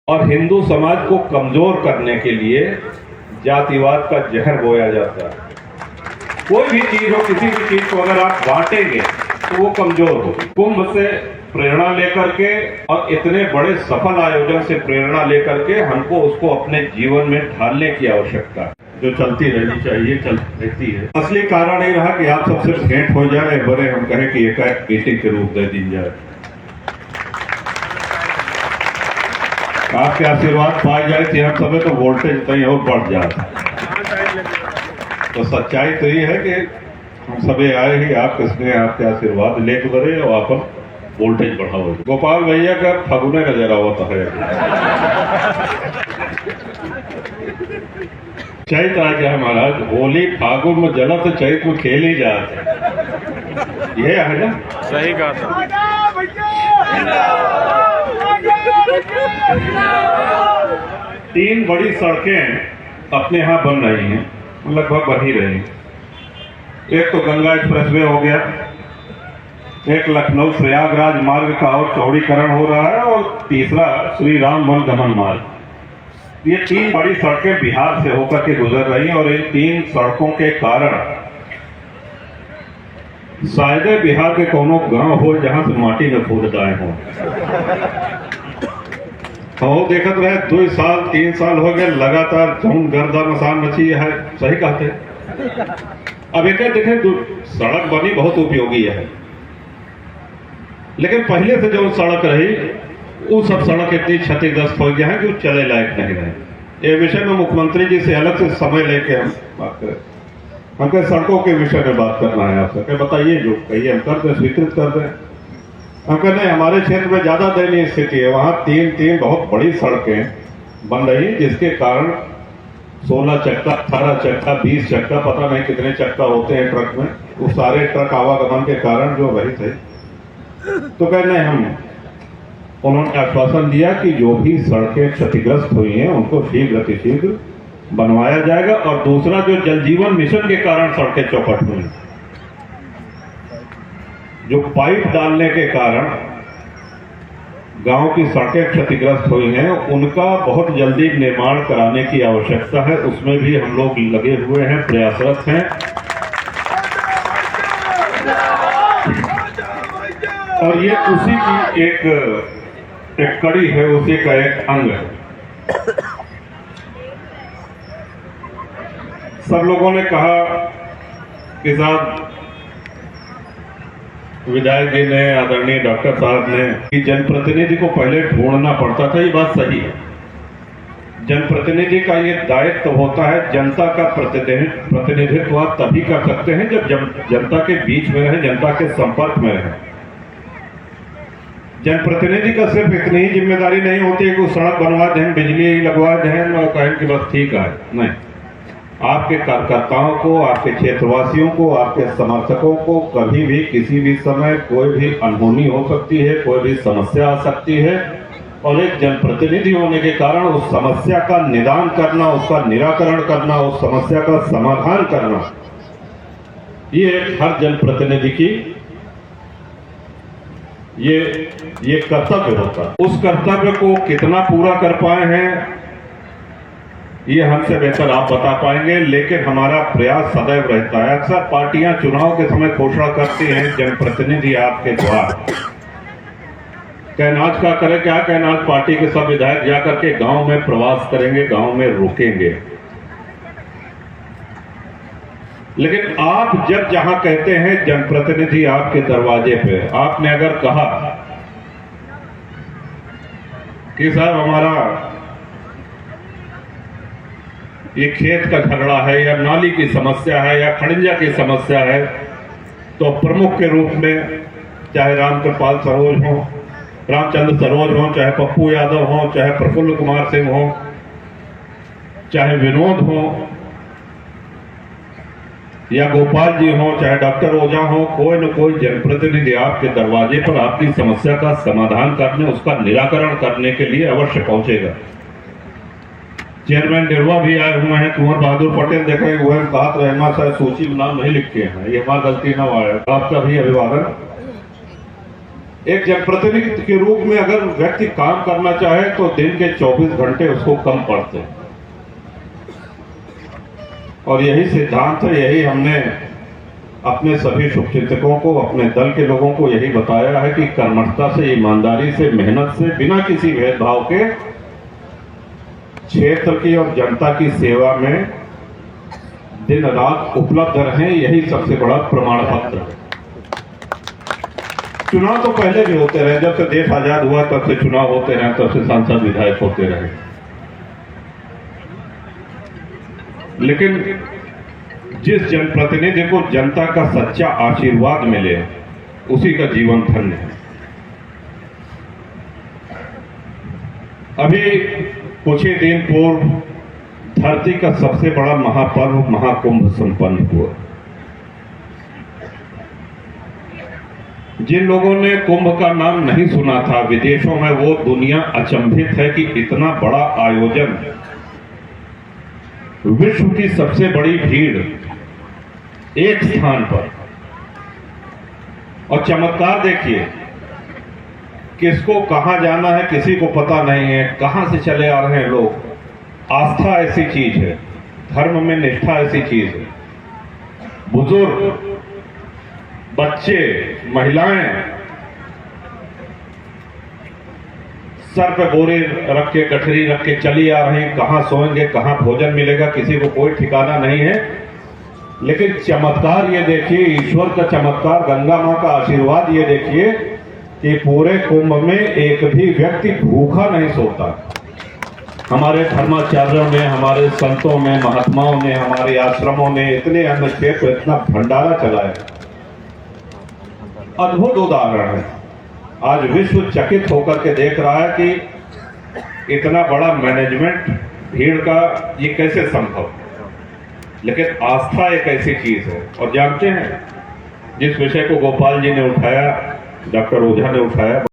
और हिंदू समाज को कमजोर करने के लिए जातिवाद का जहर बोया जाता है। कोई भी चीज हो, किसी भी चीज को अगर आप बांटेंगे तो वो कमजोर होगी। कुंभ से प्रेरणा लेकर के और इतने बड़े सफल आयोजन से प्रेरणा लेकर के हमको उसको अपने जीवन में ढालने की आवश्यकता है, जो चलती रहनी चाहिए, चलती रहती है। असली कारण ये रहा कि आप सबसे भेंट हो जाए, बड़े हम कहें कि एक मीटिंग के रूप दे दी जाए, आपके आशीर्वाद पाए जाए तो हम सब तो वोल्टेज कहीं और बढ़ जाता। तो सच्चाई तो ये है कि हम सभी आए ही आपके स्नेह, आपके आशीर्वाद लेकर बड़े और आप वोल्टेज बढ़ाओ। गोपाल भैया का फगुने नजर आवता है। चैत आ गया महाराज, होली फागुन में जला तो चैत में खेल ही जाते, ये है ना? सही कहा था। 3 बड़ी सड़कें अपने यहाँ बन रही हैं, लगभग बन ही रही। एक तो गंगा एक्सप्रेसवे हो गया, एक लखनऊ प्रयागराज मार्ग का और चौड़ीकरण हो रहा है, और तीसरा श्री राम वन गमन मार्ग। ये 3 बड़ी सड़कें बिहार से होकर के गुजर रही हैं, और इन 3 सड़कों के कारण शायद बिहार के कोनो गांव हो जहां से माटी में कूद आए हों। तो देखत रहे 2 साल 3 साल हो गए लगातार जौन गर्दा मसान मची है। सही कहते हैं। अब एक देखें, सड़क बनी बहुत उपयोगी है, लेकिन पहले से जो सड़क रही वो सब सड़क इतनी क्षतिग्रस्त हो गया है कि चले लायक नहीं रहे। ये विषय में मुख्यमंत्री जी से अलग से समय लेके हम बात करें। हमको सड़कों के विषय में बात करना है आपसे। बताइए, जो कहिए हम कर दें, स्वीकृत कर दें। हम कह नहीं, हमारे क्षेत्र में ज्यादा दयनीय स्थिति है। वहां 3 बहुत बड़ी सड़कें बन रही, जिसके कारण 16 चक्का, 18 चक्का, 20 चक्का, पता नहीं कितने चक्का होते हैं ट्रक में, वो सारे ट्रक आवागमन के कारण जो वही थे। तो कहने हम, उन्होंने आश्वासन दिया कि जो भी सड़कें क्षतिग्रस्त हुई हैं उनको शीघ्र अतिशीघ्र बनवाया जाएगा। और दूसरा, जो जल जीवन मिशन के कारण सड़कें चौपट हुई, जो पाइप डालने के कारण गांव की सड़कें क्षतिग्रस्त हुई हैं, उनका बहुत जल्दी निर्माण कराने की आवश्यकता है। उसमें भी हम लोग लगे हुए हैं, प्रयासरत हैं। और ये उसी की एक कड़ी है, उसी का एक अंग है। सब लोगों ने कहा कि साहब, विधायक जी ने, आदरणीय डॉक्टर साहब ने, कि जनप्रतिनिधि को पहले ढूंढना पड़ता था। ये बात सही है। जनप्रतिनिधि का ये दायित्व होता है, जनता का प्रतिनिधित्व आप तभी कर सकते हैं जब जनता के बीच में रहे, जनता के संपर्क में रहे। जनप्रतिनिधि का सिर्फ इतनी ही जिम्मेदारी नहीं होती है कि सड़क बनवा दें, बिजली लगवा दें और कहें कि बस ठीक है। नहीं, आपके कार्यकर्ताओं को, आपके क्षेत्रवासियों को, आपके समर्थकों को कभी भी किसी भी समय कोई भी अनहोनी हो सकती है, कोई भी समस्या आ सकती है, और एक जनप्रतिनिधि होने के कारण उस समस्या का निदान करना, उसका निराकरण करना, उस समस्या का समाधान करना, ये हर जनप्रतिनिधि की ये कर्तव्य होता है। उस कर्तव्य को कितना पूरा कर पाए हैं ये हमसे बेहतर आप बता पाएंगे, लेकिन हमारा प्रयास सदैव रहता है। अक्सर पार्टियां चुनाव के समय घोषणा करती हैं, जनप्रतिनिधि आपके द्वार। कैनाज का करें क्या? कैनाज पार्टी के सब विधायक जाकर के गांव में प्रवास करेंगे, गांव में रुकेंगे। लेकिन आप जब जहां कहते हैं जनप्रतिनिधि आपके दरवाजे पे, आपने अगर कहा कि साहब हमारा ये खेत का झगड़ा है, या नाली की समस्या है, या खड़ंजा की समस्या है, तो प्रमुख के रूप में चाहे रामकृपाल सरोज हो, रामचंद्र सरोज हो, चाहे पप्पू यादव हो, चाहे प्रफुल्ल कुमार सिंह हो, चाहे विनोद हो, या गोपाल जी हो, चाहे डॉक्टर ओझा हो, कोई न कोई जनप्रतिनिधि आपके दरवाजे पर आपकी समस्या का समाधान करने, उसका निराकरण करने के लिए अवश्य पहुंचेगा। चेयरमैन निर्वा भी आए हुए हैं, कुंवर बहादुर पटेल देखे हुए हैं, साथ रहना शायद सूची में नाम नहीं लिखे हैं, ये हमारी गलती ना आए। आपका भी अभिवादन। एक जनप्रतिनिधि के रूप में अगर व्यक्ति काम करना चाहे तो दिन के 24 घंटे उसको कम पड़ते हैं। और यही सिद्धांत है, यही हमने अपने सभी शुभचिंतकों को, अपने दल के लोगों को यही बताया है कि कर्मठता से, ईमानदारी से, मेहनत से, बिना किसी भेदभाव के क्षेत्र की और जनता की सेवा में दिन रात उपलब्ध रहें। यही सबसे बड़ा प्रमाण पत्र है। चुनाव तो पहले भी होते रहे, जब से देश आजाद हुआ तब से चुनाव होते रहे, तब से सांसद विधायक होते रहे, लेकिन जिस जनप्रतिनिधि को जनता का सच्चा आशीर्वाद मिले उसी का जीवन धन्य है। अभी कुछ ही दिन पूर्व धरती का सबसे बड़ा महापर्व महाकुंभ संपन्न हुआ। जिन लोगों ने कुंभ का नाम नहीं सुना था विदेशों में, वो दुनिया अचंभित है कि इतना बड़ा आयोजन, विश्व की सबसे बड़ी भीड़ एक स्थान पर। और चमत्कार देखिए, किसको कहां जाना है किसी को पता नहीं है, कहां से चले आ रहे हैं लोग। आस्था ऐसी चीज है, धर्म में निष्ठा ऐसी चीज है। बुजुर्ग, बच्चे, महिलाएं सर पे बोरे रख के, गठरी रख के चली आ रही हैं। कहां सोएंगे, कहां भोजन मिलेगा, किसी को कोई ठिकाना नहीं है। लेकिन चमत्कार ये देखिए, ईश्वर का चमत्कार, गंगा मां का आशीर्वाद ये देखिए कि पूरे कुंभ में एक भी व्यक्ति भूखा नहीं सोता। हमारे धर्माचार्यों ने, हमारे संतों ने, महात्माओं ने, हमारे आश्रमों ने इतने अन्न क्षेत्र, इतना भंडारा चलाया। अद्भुत उदाहरण है। आज विश्व चकित होकर के देख रहा है कि इतना बड़ा मैनेजमेंट भीड़ का ये कैसे संभव। लेकिन आस्था एक ऐसी चीज है। और जानते हैं, जिस विषय को गोपाल जी ने उठाया, डॉक्टर ओझा ने उठाया,